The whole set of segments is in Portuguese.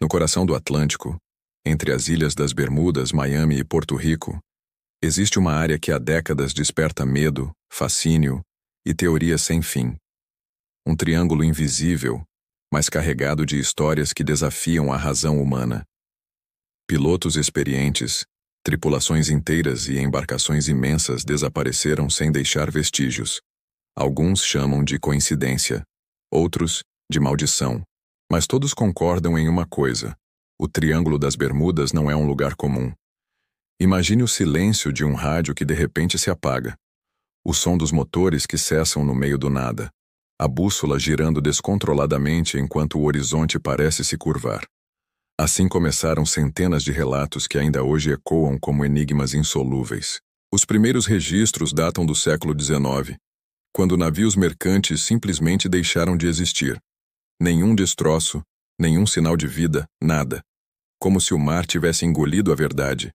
No coração do Atlântico, entre as ilhas das Bermudas, Miami e Porto Rico, existe uma área que há décadas desperta medo, fascínio e teorias sem fim. Um triângulo invisível, mas carregado de histórias que desafiam a razão humana. Pilotos experientes, tripulações inteiras e embarcações imensas desapareceram sem deixar vestígios. Alguns chamam de coincidência, outros de maldição. Mas todos concordam em uma coisa: o Triângulo das Bermudas não é um lugar comum. Imagine o silêncio de um rádio que de repente se apaga, o som dos motores que cessam no meio do nada, a bússola girando descontroladamente enquanto o horizonte parece se curvar. Assim começaram centenas de relatos que ainda hoje ecoam como enigmas insolúveis. Os primeiros registros datam do século XIX, quando navios mercantes simplesmente deixaram de existir. Nenhum destroço, nenhum sinal de vida, nada. Como se o mar tivesse engolido a verdade.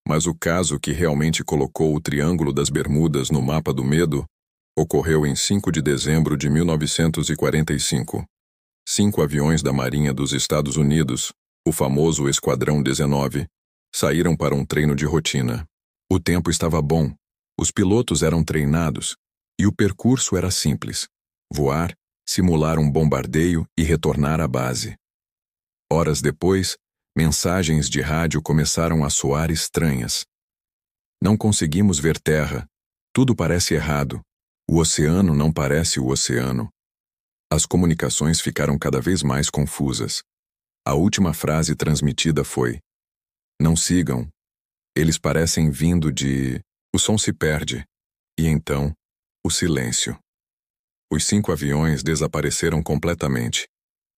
Mas o caso que realmente colocou o Triângulo das Bermudas no mapa do medo ocorreu em 5 de dezembro de 1945. 5 aviões da Marinha dos Estados Unidos, o famoso Esquadrão 19, saíram para um treino de rotina. O tempo estava bom, os pilotos eram treinados, e o percurso era simples: voar, simular um bombardeio e retornar à base. Horas depois, mensagens de rádio começaram a soar estranhas. Não conseguimos ver terra. Tudo parece errado. O oceano não parece o oceano. As comunicações ficaram cada vez mais confusas. A última frase transmitida foi: "Não sigam. Eles parecem vindo de..." O som se perde. E então, o silêncio. Os 5 aviões desapareceram completamente.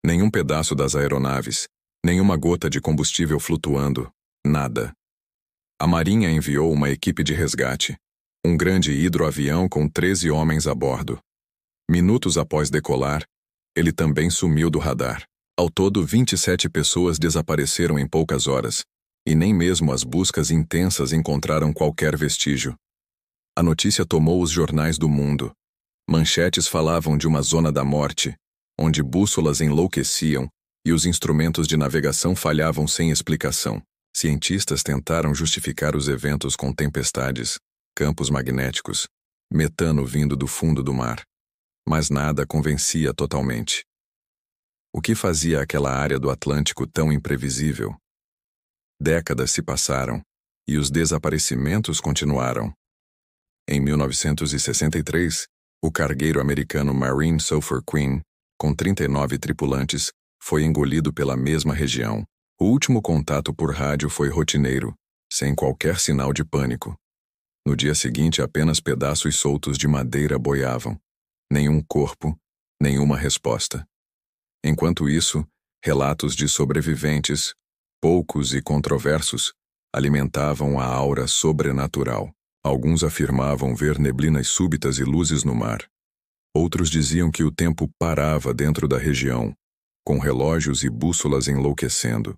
Nenhum pedaço das aeronaves, nenhuma gota de combustível flutuando, nada. A Marinha enviou uma equipe de resgate, um grande hidroavião com 13 homens a bordo. Minutos após decolar, ele também sumiu do radar. Ao todo, 27 pessoas desapareceram em poucas horas, e nem mesmo as buscas intensas encontraram qualquer vestígio. A notícia tomou os jornais do mundo. Manchetes falavam de uma zona da morte, onde bússolas enlouqueciam e os instrumentos de navegação falhavam sem explicação. Cientistas tentaram justificar os eventos com tempestades, campos magnéticos, metano vindo do fundo do mar. Mas nada convencia totalmente. O que fazia aquela área do Atlântico tão imprevisível? Décadas se passaram, e os desaparecimentos continuaram. Em 1963, o cargueiro americano Marine Sulphur Queen, com 39 tripulantes, foi engolido pela mesma região. O último contato por rádio foi rotineiro, sem qualquer sinal de pânico. No dia seguinte, apenas pedaços soltos de madeira boiavam. Nenhum corpo, nenhuma resposta. Enquanto isso, relatos de sobreviventes, poucos e controversos, alimentavam a aura sobrenatural. Alguns afirmavam ver neblinas súbitas e luzes no mar. Outros diziam que o tempo parava dentro da região, com relógios e bússolas enlouquecendo.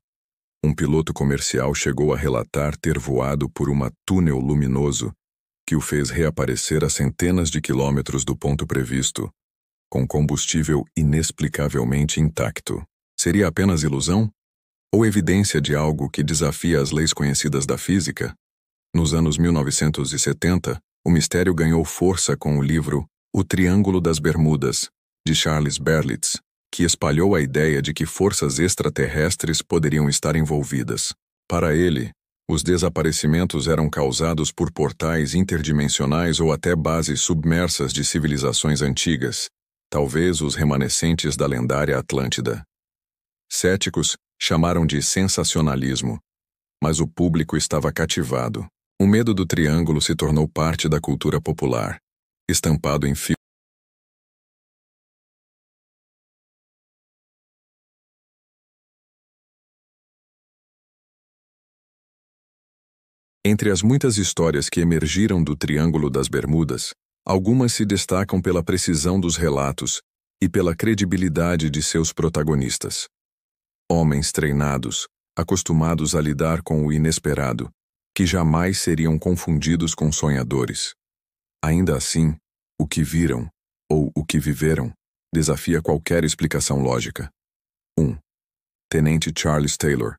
Um piloto comercial chegou a relatar ter voado por um túnel luminoso que o fez reaparecer a centenas de quilômetros do ponto previsto, com combustível inexplicavelmente intacto. Seria apenas ilusão? Ou evidência de algo que desafia as leis conhecidas da física? Nos anos 1970, o mistério ganhou força com o livro O Triângulo das Bermudas, de Charles Berlitz, que espalhou a ideia de que forças extraterrestres poderiam estar envolvidas. Para ele, os desaparecimentos eram causados por portais interdimensionais ou até bases submersas de civilizações antigas, talvez os remanescentes da lendária Atlântida. Céticos chamaram de sensacionalismo, mas o público estava cativado. O medo do triângulo se tornou parte da cultura popular, estampado em filmes. Entre as muitas histórias que emergiram do Triângulo das Bermudas, algumas se destacam pela precisão dos relatos e pela credibilidade de seus protagonistas. Homens treinados, acostumados a lidar com o inesperado, que jamais seriam confundidos com sonhadores. Ainda assim, o que viram, ou o que viveram, desafia qualquer explicação lógica. 1. Tenente Charles Taylor,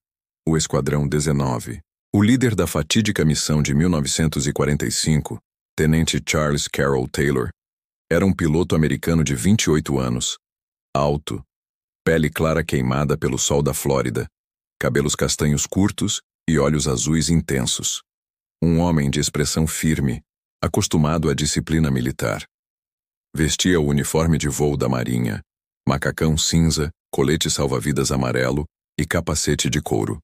o Esquadrão 19. O líder da fatídica missão de 1945, Tenente Charles Carroll Taylor, era um piloto americano de 28 anos, alto, pele clara queimada pelo sol da Flórida, cabelos castanhos curtos e olhos azuis intensos. Um homem de expressão firme, acostumado à disciplina militar. Vestia o uniforme de voo da Marinha, macacão cinza, colete salva-vidas amarelo e capacete de couro.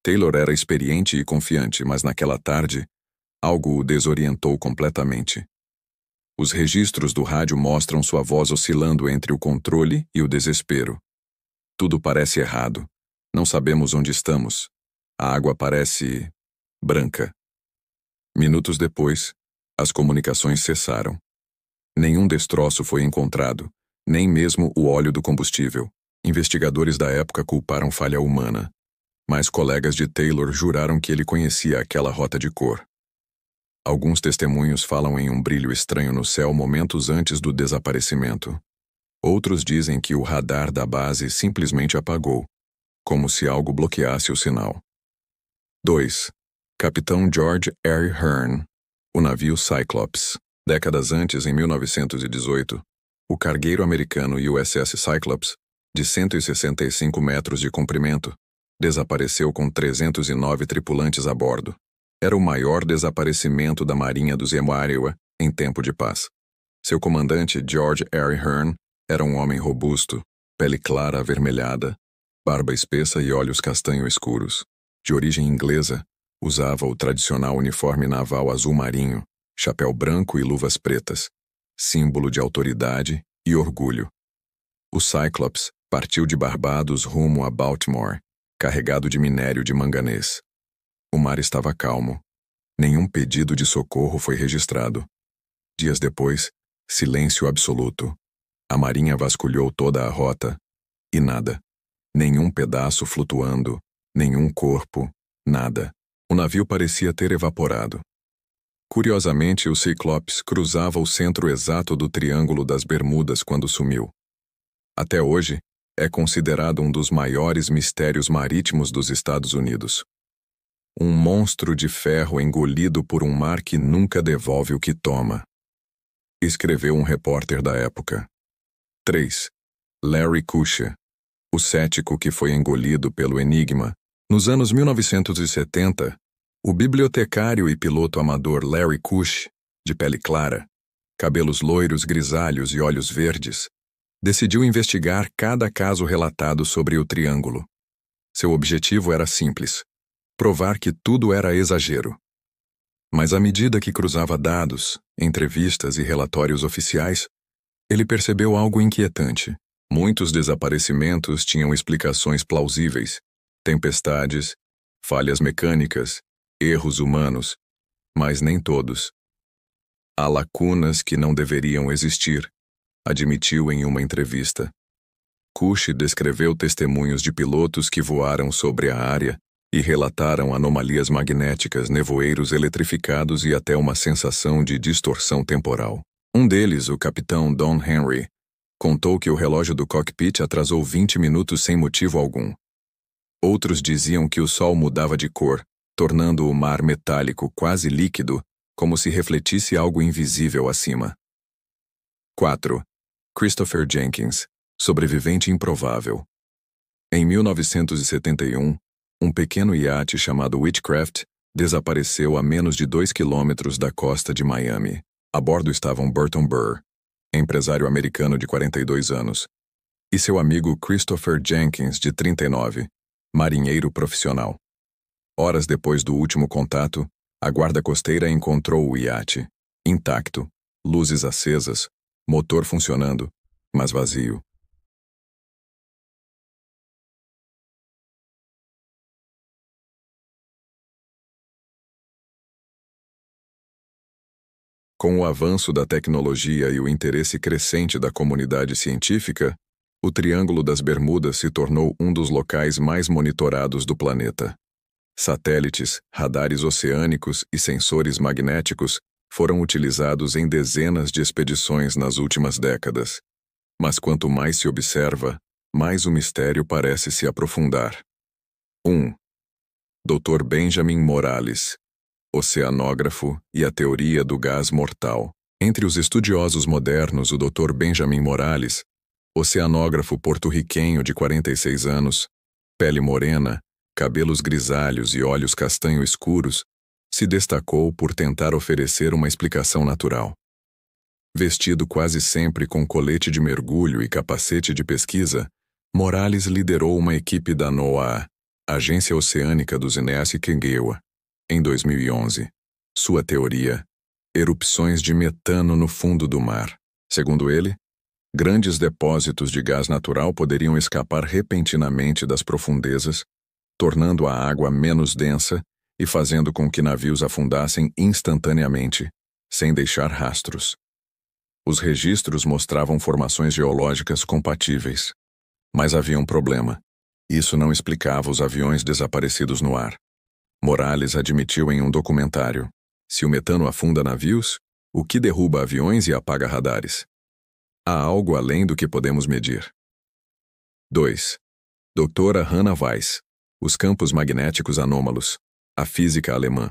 Taylor era experiente e confiante, mas naquela tarde, algo o desorientou completamente. Os registros do rádio mostram sua voz oscilando entre o controle e o desespero. Tudo parece errado. Não sabemos onde estamos. A água parece branca. Minutos depois, as comunicações cessaram. Nenhum destroço foi encontrado, nem mesmo o óleo do combustível. Investigadores da época culparam falha humana, mas colegas de Taylor juraram que ele conhecia aquela rota de cor. Alguns testemunhos falam em um brilho estranho no céu momentos antes do desaparecimento. Outros dizem que o radar da base simplesmente apagou, como se algo bloqueasse o sinal. 2. Capitão George R. Hearn, o navio Cyclops. Décadas antes, em 1918, o cargueiro americano USS Cyclops, de 165 metros de comprimento, desapareceu com 309 tripulantes a bordo. Era o maior desaparecimento da Marinha dos Iowa em tempo de paz. Seu comandante, George R. Hearn, era um homem robusto, pele clara avermelhada, barba espessa e olhos castanho escuros. De origem inglesa, usava o tradicional uniforme naval azul marinho, chapéu branco e luvas pretas, símbolo de autoridade e orgulho. O Cyclops partiu de Barbados rumo a Baltimore, carregado de minério de manganês. O mar estava calmo. Nenhum pedido de socorro foi registrado. Dias depois, silêncio absoluto. A marinha vasculhou toda a rota e nada. Nenhum pedaço flutuando, nenhum corpo, nada. O navio parecia ter evaporado. Curiosamente, o Cyclops cruzava o centro exato do Triângulo das Bermudas quando sumiu. Até hoje, é considerado um dos maiores mistérios marítimos dos Estados Unidos. Um monstro de ferro engolido por um mar que nunca devolve o que toma. Escreveu um repórter da época. 3. Larry Kusche, o cético que foi engolido pelo enigma. Nos anos 1970, o bibliotecário e piloto amador Larry Kusche, de pele clara, cabelos loiros grisalhos e olhos verdes, decidiu investigar cada caso relatado sobre o Triângulo. Seu objetivo era simples: provar que tudo era exagero. Mas à medida que cruzava dados, entrevistas e relatórios oficiais, ele percebeu algo inquietante. Muitos desaparecimentos tinham explicações plausíveis: tempestades, falhas mecânicas, erros humanos, mas nem todos. Há lacunas que não deveriam existir, admitiu em uma entrevista. Kusche descreveu testemunhos de pilotos que voaram sobre a área e relataram anomalias magnéticas, nevoeiros eletrificados e até uma sensação de distorção temporal. Um deles, o capitão Don Henry, contou que o relógio do cockpit atrasou 20 minutos sem motivo algum. Outros diziam que o sol mudava de cor, tornando o mar metálico quase líquido, como se refletisse algo invisível acima. 4. Christopher Jenkins, sobrevivente improvável. Em 1971, um pequeno iate chamado Witchcraft desapareceu a menos de 2 quilômetros da costa de Miami. A bordo estavam Burton Burr, empresário americano de 42 anos, e seu amigo Christopher Jenkins, de 39, marinheiro profissional. Horas depois do último contato, a guarda costeira encontrou o iate, intacto, luzes acesas, motor funcionando, mas vazio. Com o avanço da tecnologia e o interesse crescente da comunidade científica, o Triângulo das Bermudas se tornou um dos locais mais monitorados do planeta. Satélites, radares oceânicos e sensores magnéticos foram utilizados em dezenas de expedições nas últimas décadas. Mas quanto mais se observa, mais o mistério parece se aprofundar. 1. Dr. Benjamin Morales, oceanógrafo e a teoria do gás mortal. Entre os estudiosos modernos, o Dr. Benjamin Morales, oceanógrafo porto-riquenho de 46 anos, pele morena, cabelos grisalhos e olhos castanho escuros, se destacou por tentar oferecer uma explicação natural. Vestido quase sempre com colete de mergulho e capacete de pesquisa, Morales liderou uma equipe da NOAA, Agência Oceânica dos Inéas Kengewa, em 2011. Sua teoria: erupções de metano no fundo do mar. Segundo ele, grandes depósitos de gás natural poderiam escapar repentinamente das profundezas, tornando a água menos densa e fazendo com que navios afundassem instantaneamente, sem deixar rastros. Os registros mostravam formações geológicas compatíveis. Mas havia um problema. Isso não explicava os aviões desaparecidos no ar. Morales admitiu em um documentário: se o metano afunda navios, o que derruba aviões e apaga radares? Há algo além do que podemos medir. 2. Doutora Hannah Weiss, os campos magnéticos anômalos, a física alemã.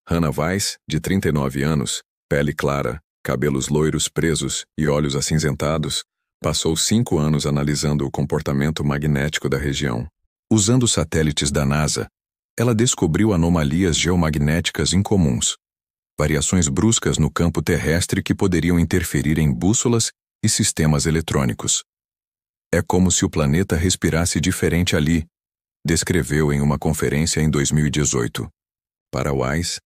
Hannah Weiss, de 39 anos, pele clara, cabelos loiros presos e olhos acinzentados, passou 5 anos analisando o comportamento magnético da região. Usando satélites da NASA, ela descobriu anomalias geomagnéticas incomuns, variações bruscas no campo terrestre que poderiam interferir em bússolas e sistemas eletrônicos. É como se o planeta respirasse diferente ali, descreveu em uma conferência em 2018. Para Weiss,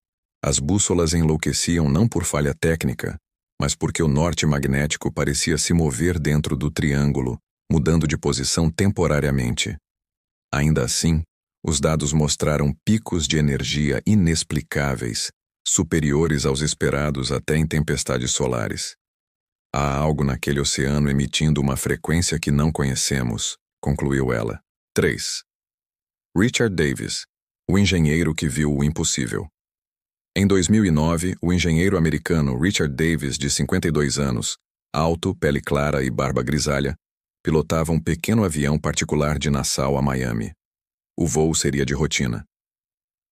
as bússolas enlouqueciam não por falha técnica, mas porque o norte magnético parecia se mover dentro do triângulo, mudando de posição temporariamente. Ainda assim, os dados mostraram picos de energia inexplicáveis, superiores aos esperados até em tempestades solares. Há algo naquele oceano emitindo uma frequência que não conhecemos, concluiu ela. 3. Richard Davis, o engenheiro que viu o impossível. Em 2009, o engenheiro americano Richard Davis, de 52 anos, alto, pele clara e barba grisalha, pilotava um pequeno avião particular de Nassau a Miami. O voo seria de rotina.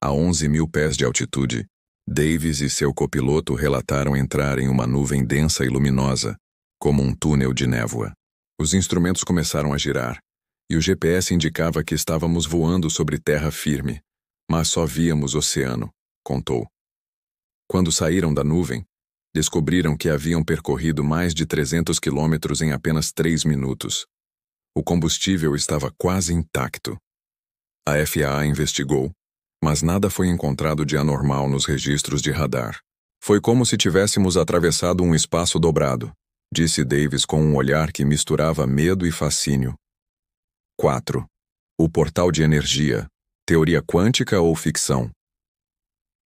A 11 mil pés de altitude, Davis e seu copiloto relataram entrar em uma nuvem densa e luminosa, como um túnel de névoa. Os instrumentos começaram a girar, e o GPS indicava que estávamos voando sobre terra firme, mas só víamos oceano, contou. Quando saíram da nuvem, descobriram que haviam percorrido mais de 300 quilômetros em apenas 3 minutos. O combustível estava quase intacto. A FAA investigou, mas nada foi encontrado de anormal nos registros de radar. Foi como se tivéssemos atravessado um espaço dobrado, disse Davis com um olhar que misturava medo e fascínio. 4. O portal de energia, teoria quântica ou ficção?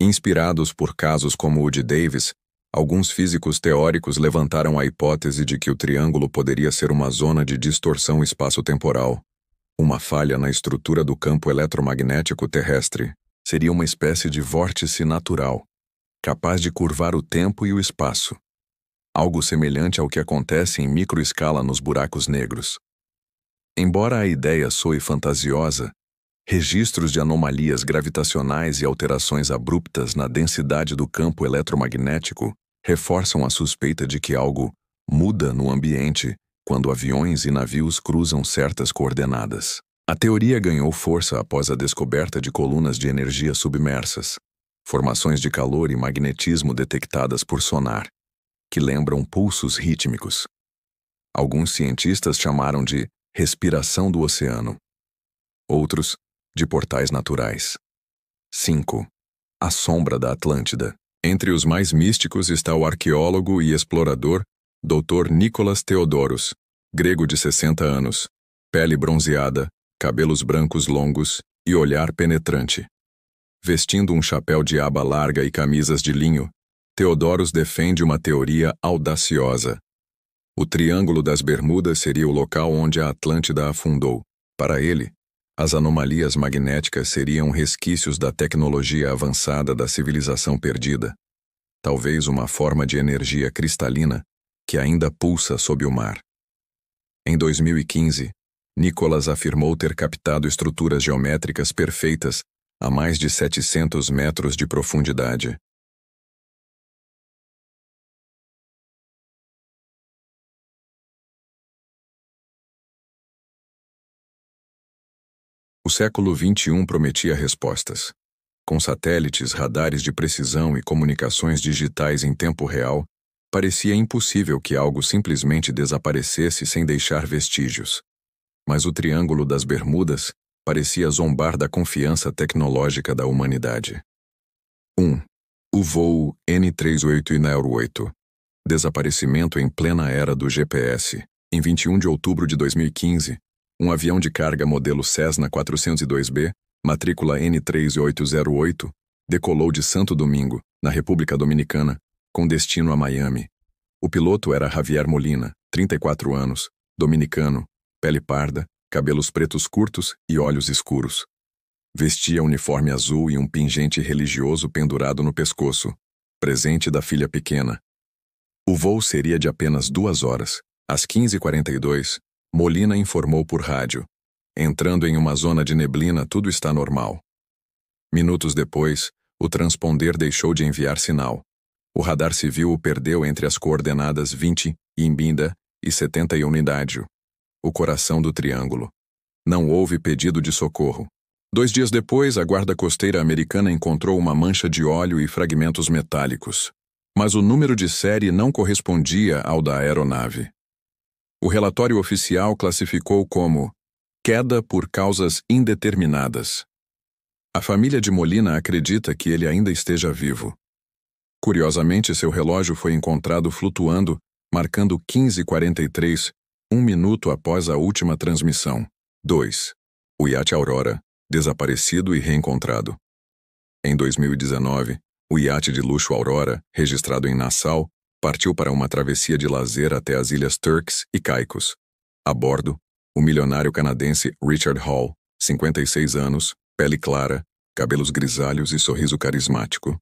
Inspirados por casos como o de Davis, alguns físicos teóricos levantaram a hipótese de que o triângulo poderia ser uma zona de distorção espaço-temporal. Uma falha na estrutura do campo eletromagnético terrestre seria uma espécie de vórtice natural, capaz de curvar o tempo e o espaço. Algo semelhante ao que acontece em microescala nos buracos negros. Embora a ideia soe fantasiosa, registros de anomalias gravitacionais e alterações abruptas na densidade do campo eletromagnético reforçam a suspeita de que algo muda no ambiente quando aviões e navios cruzam certas coordenadas. A teoria ganhou força após a descoberta de colunas de energia submersas, formações de calor e magnetismo detectadas por sonar, que lembram pulsos rítmicos. Alguns cientistas chamaram de respiração do oceano. Outros, de portais naturais. 5. A sombra da Atlântida. Entre os mais místicos está o arqueólogo e explorador Dr. Nicholas Theodoros, grego de 60 anos, pele bronzeada, cabelos brancos longos e olhar penetrante. Vestindo um chapéu de aba larga e camisas de linho, Theodoros defende uma teoria audaciosa. O Triângulo das Bermudas seria o local onde a Atlântida afundou. Para ele, as anomalias magnéticas seriam resquícios da tecnologia avançada da civilização perdida, talvez uma forma de energia cristalina que ainda pulsa sob o mar. Em 2015, Nicholas afirmou ter captado estruturas geométricas perfeitas a mais de 700 metros de profundidade. O século XXI prometia respostas. Com satélites, radares de precisão e comunicações digitais em tempo real, parecia impossível que algo simplesmente desaparecesse sem deixar vestígios. Mas o Triângulo das Bermudas parecia zombar da confiança tecnológica da humanidade. 1. O voo N38 desaparecimento em plena era do GPS. Em 21 de outubro de 2015, um avião de carga modelo Cessna 402B, matrícula N3808, decolou de Santo Domingo, na República Dominicana, com destino a Miami. O piloto era Javier Molina, 34 anos, dominicano, pele parda, cabelos pretos curtos e olhos escuros. Vestia uniforme azul e um pingente religioso pendurado no pescoço, presente da filha pequena. O voo seria de apenas 2 horas. Às 15h42, Molina informou por rádio: entrando em uma zona de neblina, tudo está normal. Minutos depois, o transponder deixou de enviar sinal. O radar civil o perdeu entre as coordenadas 20, Imbinda, e 70 e Unidádio, o coração do triângulo. Não houve pedido de socorro. 2 dias depois, a guarda costeira americana encontrou uma mancha de óleo e fragmentos metálicos. Mas o número de série não correspondia ao da aeronave. O relatório oficial classificou como queda por causas indeterminadas. A família de Molina acredita que ele ainda esteja vivo. Curiosamente, seu relógio foi encontrado flutuando, marcando 15h43, 1 minuto após a última transmissão. 2. O iate Aurora, desaparecido e reencontrado. Em 2019, o iate de luxo Aurora, registrado em Nassau, partiu para uma travessia de lazer até as ilhas Turks e Caicos. A bordo, o milionário canadense Richard Hall, 56 anos, pele clara, cabelos grisalhos e sorriso carismático.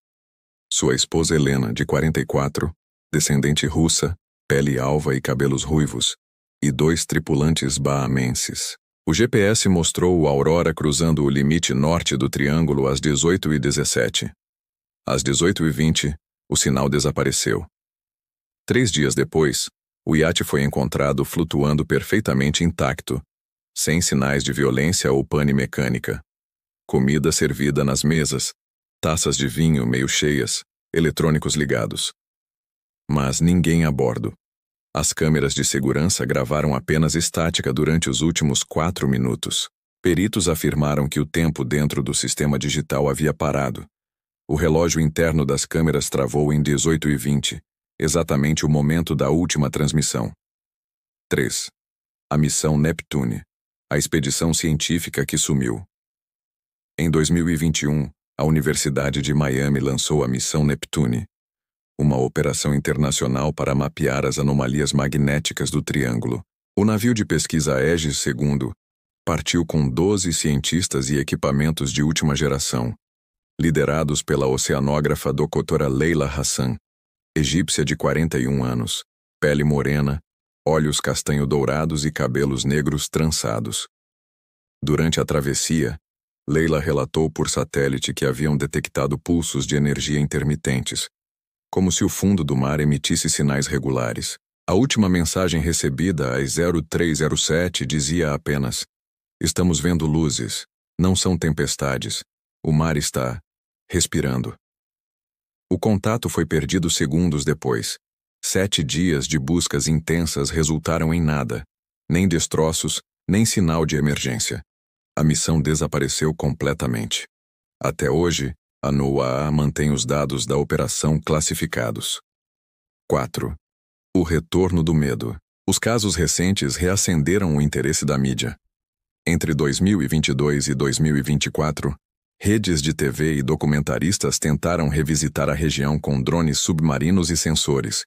Sua esposa Helena, de 44, descendente russa, pele alva e cabelos ruivos, e 2 tripulantes bahamenses. O GPS mostrou o Aurora cruzando o limite norte do triângulo às 18h17. Às 18h20, o sinal desapareceu. 3 dias depois, o iate foi encontrado flutuando perfeitamente intacto, sem sinais de violência ou pane mecânica. Comida servida nas mesas, taças de vinho meio cheias, eletrônicos ligados. Mas ninguém a bordo. As câmeras de segurança gravaram apenas estática durante os últimos 4 minutos. Peritos afirmaram que o tempo dentro do sistema digital havia parado. O relógio interno das câmeras travou em 18h20, exatamente o momento da última transmissão. 3. A missão Neptune, a expedição científica que sumiu. Em 2021, a Universidade de Miami lançou a missão Neptune, uma operação internacional para mapear as anomalias magnéticas do Triângulo. O navio de pesquisa Aegis II partiu com 12 cientistas e equipamentos de última geração, liderados pela oceanógrafa Dra. Leila Hassan, egípcia de 41 anos, pele morena, olhos castanho-dourados e cabelos negros trançados. Durante a travessia, Leila relatou por satélite que haviam detectado pulsos de energia intermitentes, como se o fundo do mar emitisse sinais regulares. A última mensagem recebida às 0307 dizia apenas: estamos vendo luzes, não são tempestades, o mar está respirando. O contato foi perdido segundos depois. 7 dias de buscas intensas resultaram em nada, nem destroços, nem sinal de emergência. A missão desapareceu completamente. Até hoje, a NOAA mantém os dados da operação classificados. 4. O retorno do medo. Os casos recentes reacenderam o interesse da mídia. Entre 2022 e 2024, redes de TV e documentaristas tentaram revisitar a região com drones submarinos e sensores.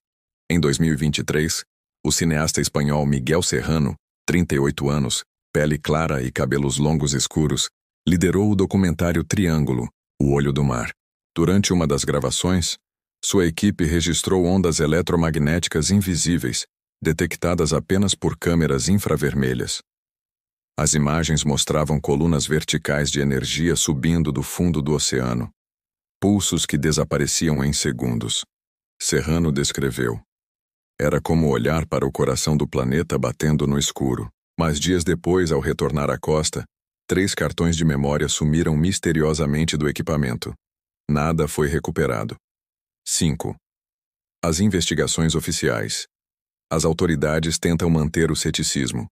Em 2023, o cineasta espanhol Miguel Serrano, 38 anos, pele clara e cabelos longos escuros, liderou o documentário Triângulo, o Olho do Mar. Durante uma das gravações, sua equipe registrou ondas eletromagnéticas invisíveis, detectadas apenas por câmeras infravermelhas. As imagens mostravam colunas verticais de energia subindo do fundo do oceano, pulsos que desapareciam em segundos. Serrano descreveu: era como olhar para o coração do planeta batendo no escuro. Mas dias depois, ao retornar à costa, 3 cartões de memória sumiram misteriosamente do equipamento. Nada foi recuperado. 5. As investigações oficiais. As autoridades tentam manter o ceticismo.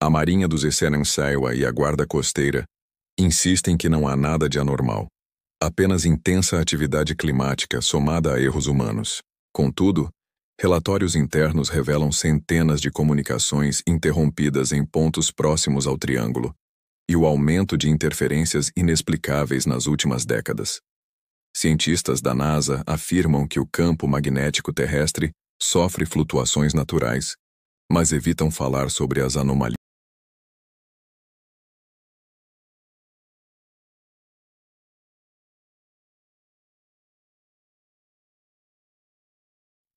A Marinha dos Ecenen-Saiwa e a Guarda Costeira insistem que não há nada de anormal. Apenas intensa atividade climática somada a erros humanos. Contudo, relatórios internos revelam centenas de comunicações interrompidas em pontos próximos ao triângulo e o aumento de interferências inexplicáveis nas últimas décadas. Cientistas da NASA afirmam que o campo magnético terrestre sofre flutuações naturais, mas evitam falar sobre as anomalias.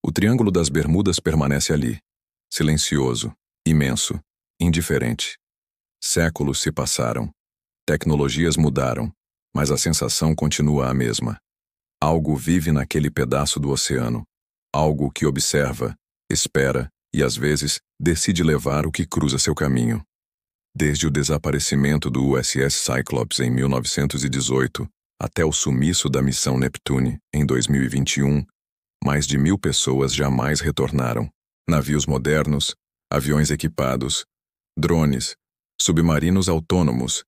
O Triângulo das Bermudas permanece ali, silencioso, imenso, indiferente. Séculos se passaram. Tecnologias mudaram, mas a sensação continua a mesma. Algo vive naquele pedaço do oceano. Algo que observa, espera e, às vezes, decide levar o que cruza seu caminho. Desde o desaparecimento do USS Cyclops em 1918 até o sumiço da missão Neptune em 2021, mais de 1.000 pessoas jamais retornaram. Navios modernos, aviões equipados, drones, submarinos autônomos.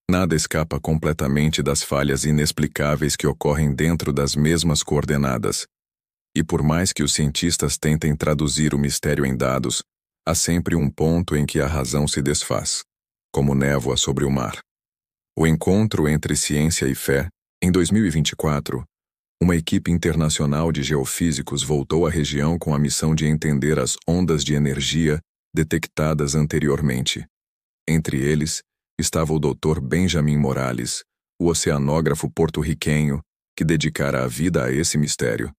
Nada escapa completamente das falhas inexplicáveis que ocorrem dentro das mesmas coordenadas. E por mais que os cientistas tentem traduzir o mistério em dados, há sempre um ponto em que a razão se desfaz, como névoa sobre o mar. O encontro entre ciência e fé, em 2024, uma equipe internacional de geofísicos voltou à região com a missão de entender as ondas de energia detectadas anteriormente. Entre eles, estava o Dr. Benjamin Morales, o oceanógrafo porto-riquenho que dedicara a vida a esse mistério.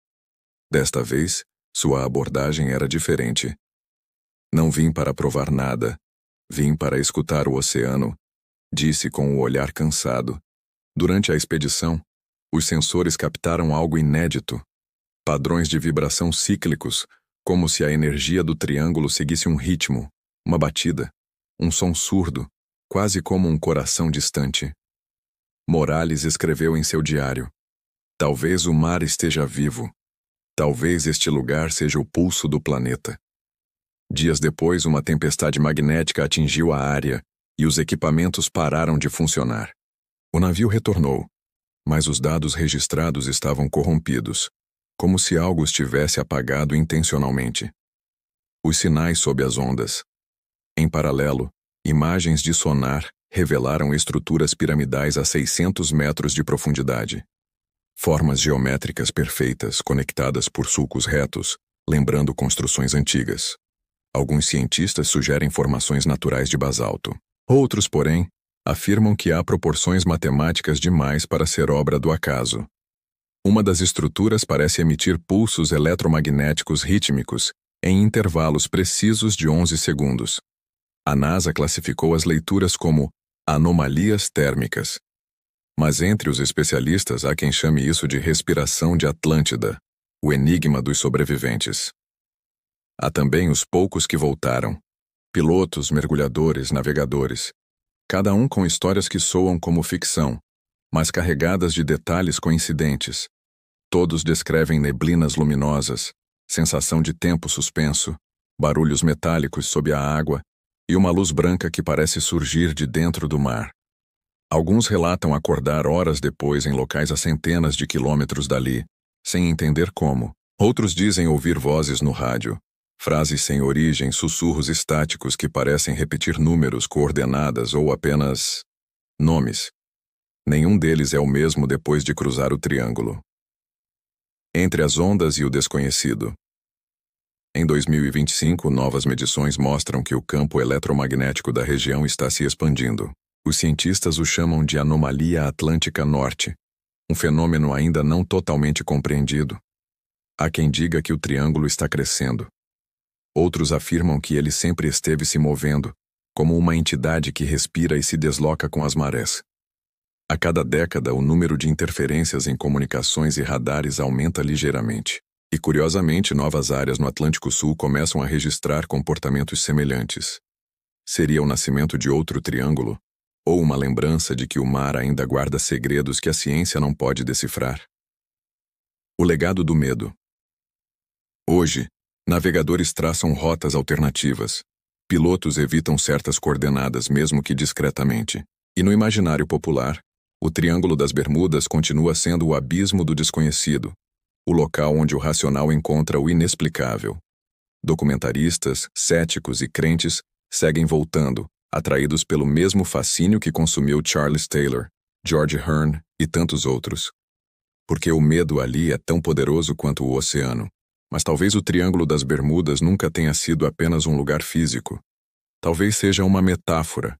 Desta vez, sua abordagem era diferente. Não vim para provar nada, vim para escutar o oceano, disse com o olhar cansado. Durante a expedição, os sensores captaram algo inédito. Padrões de vibração cíclicos, como se a energia do triângulo seguisse um ritmo, uma batida, um som surdo, quase como um coração distante. Morales escreveu em seu diário: talvez o mar esteja vivo. Talvez este lugar seja o pulso do planeta. Dias depois, uma tempestade magnética atingiu a área e os equipamentos pararam de funcionar. O navio retornou, mas os dados registrados estavam corrompidos, como se algo estivesse apagado intencionalmente. Os sinais sob as ondas. Em paralelo, imagens de sonar revelaram estruturas piramidais a 600 metros de profundidade. Formas geométricas perfeitas conectadas por sulcos retos, lembrando construções antigas. Alguns cientistas sugerem formações naturais de basalto. Outros, porém, afirmam que há proporções matemáticas demais para ser obra do acaso. Uma das estruturas parece emitir pulsos eletromagnéticos rítmicos em intervalos precisos de 11 segundos. A NASA classificou as leituras como anomalias térmicas. Mas entre os especialistas há quem chame isso de respiração de Atlântida, o enigma dos sobreviventes. Há também os poucos que voltaram. Pilotos, mergulhadores, navegadores. Cada um com histórias que soam como ficção, mas carregadas de detalhes coincidentes. Todos descrevem neblinas luminosas, sensação de tempo suspenso, barulhos metálicos sob a água e uma luz branca que parece surgir de dentro do mar. Alguns relatam acordar horas depois em locais a centenas de quilômetros dali, sem entender como. Outros dizem ouvir vozes no rádio, frases sem origem, sussurros estáticos que parecem repetir números, coordenadas ou apenas nomes. Nenhum deles é o mesmo depois de cruzar o triângulo. Entre as ondas e o desconhecido. Em 2025, novas medições mostram que o campo eletromagnético da região está se expandindo. Os cientistas o chamam de Anomalia Atlântica Norte, um fenômeno ainda não totalmente compreendido. Há quem diga que o triângulo está crescendo. Outros afirmam que ele sempre esteve se movendo, como uma entidade que respira e se desloca com as marés. A cada década, o número de interferências em comunicações e radares aumenta ligeiramente. E, curiosamente, novas áreas no Atlântico Sul começam a registrar comportamentos semelhantes. Seria o nascimento de outro triângulo? Ou uma lembrança de que o mar ainda guarda segredos que a ciência não pode decifrar? O legado do medo. Hoje, navegadores traçam rotas alternativas. Pilotos evitam certas coordenadas, mesmo que discretamente. E no imaginário popular, o Triângulo das Bermudas continua sendo o abismo do desconhecido, o local onde o racional encontra o inexplicável. Documentaristas, céticos e crentes seguem voltando, atraídos pelo mesmo fascínio que consumiu Charles Taylor, George Hearne e tantos outros. Porque o medo ali é tão poderoso quanto o oceano. Mas talvez o Triângulo das Bermudas nunca tenha sido apenas um lugar físico. Talvez seja uma metáfora,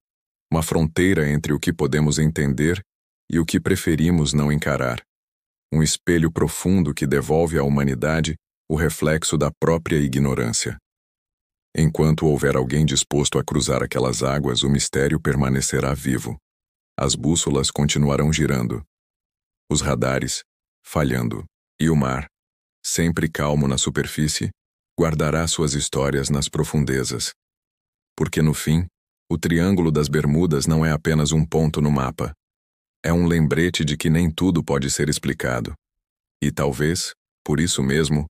uma fronteira entre o que podemos entender e o que preferimos não encarar. Um espelho profundo que devolve à humanidade o reflexo da própria ignorância. Enquanto houver alguém disposto a cruzar aquelas águas, o mistério permanecerá vivo. As bússolas continuarão girando. Os radares, falhando. E o mar, sempre calmo na superfície, guardará suas histórias nas profundezas. Porque no fim, o Triângulo das Bermudas não é apenas um ponto no mapa. É um lembrete de que nem tudo pode ser explicado. E talvez, por isso mesmo,